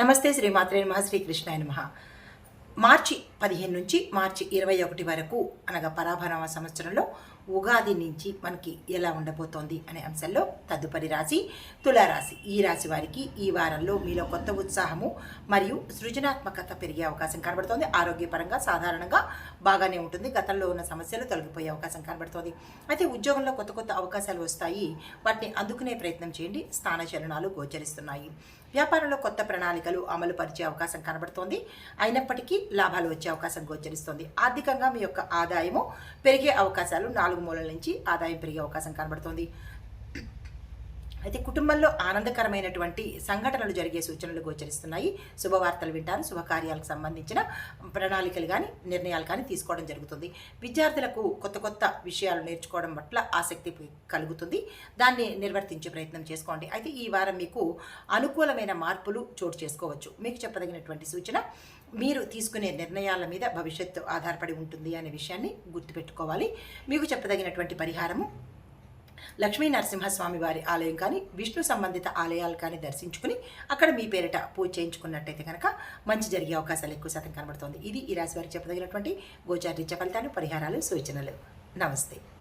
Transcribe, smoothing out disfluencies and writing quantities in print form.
నమస్తే శ్రీమాత్రే నమః శ్రీకృష్ణాయ నమః. మార్చి 15 నుంచి మార్చి 21 వరకు అనగా పరాభవ సంవత్సరంలో ఉగాది నుంచి మనకి ఎలా ఉండబోతోంది అనే అంశంలో తదుపరి రాశి తులారాశి. ఈ రాశి వారికి ఈ వారంలో మీలో కొత్త ఉత్సాహము మరియు సృజనాత్మకత పెరిగే అవకాశం కనబడుతోంది. ఆరోగ్యపరంగా సాధారణంగా బాగానే ఉంటుంది. గతంలో ఉన్న సమస్యలు తొలగిపోయే అవకాశం కనబడుతోంది. అయితే ఉద్యోగంలో కొత్త కొత్త అవకాశాలు వస్తాయి. వాటిని అందుకునే ప్రయత్నం చేయండి. స్థానచలనాలు గోచరిస్తున్నాయి. వ్యాపారంలో కొత్త ప్రణాళికలు అమలు పరిచే అవకాశం కనబడుతోంది. అయినప్పటికీ లాభాలు వచ్చే అవకాశం గోచరిస్తోంది. ఆర్థికంగా మీ యొక్క ఆదాయము పెరిగే అవకాశాలు 4 మూలల నుంచి ఆదాయం పెరిగే అవకాశం కనబడుతోంది. అయితే కుటుంబంలో ఆనందకరమైనటువంటి సంఘటనలు జరిగే సూచనలు గోచరిస్తున్నాయి. శుభవార్తలు వింటారు. శుభకార్యాలకు సంబంధించిన ప్రణాళికలు కానీ నిర్ణయాలు కానీ తీసుకోవడం జరుగుతుంది. విద్యార్థులకు కొత్త కొత్త విషయాలు నేర్చుకోవడం పట్ల ఆసక్తి కలుగుతుంది. దాన్ని నిర్వర్తించే ప్రయత్నం చేసుకోండి. అయితే ఈ వారం మీకు అనుకూలమైన మార్పులు చోటు చేసుకోవచ్చు. మీకు చెప్పదగినటువంటి సూచన, మీరు తీసుకునే నిర్ణయాల మీద భవిష్యత్తు ఆధారపడి ఉంటుంది అనే విషయాన్ని గుర్తుపెట్టుకోవాలి. మీకు చెప్పదగినటువంటి పరిహారము, లక్ష్మీ నరసింహస్వామి వారి ఆలయం కానీ విష్ణు సంబంధిత ఆలయాలు కానీ దర్శించుకుని అక్కడ మీ పేరిట పూజ చేయించుకున్నట్టయితే కనుక మంచి జరిగే అవకాశాలు ఎక్కువ శాతం కనబడుతుంది. ఇది ఈ రాశి వారికి చెప్పదగినటువంటి గోచార రీత్యా ఫలితాలు, పరిహారాలు, సూచనలు. నమస్తే.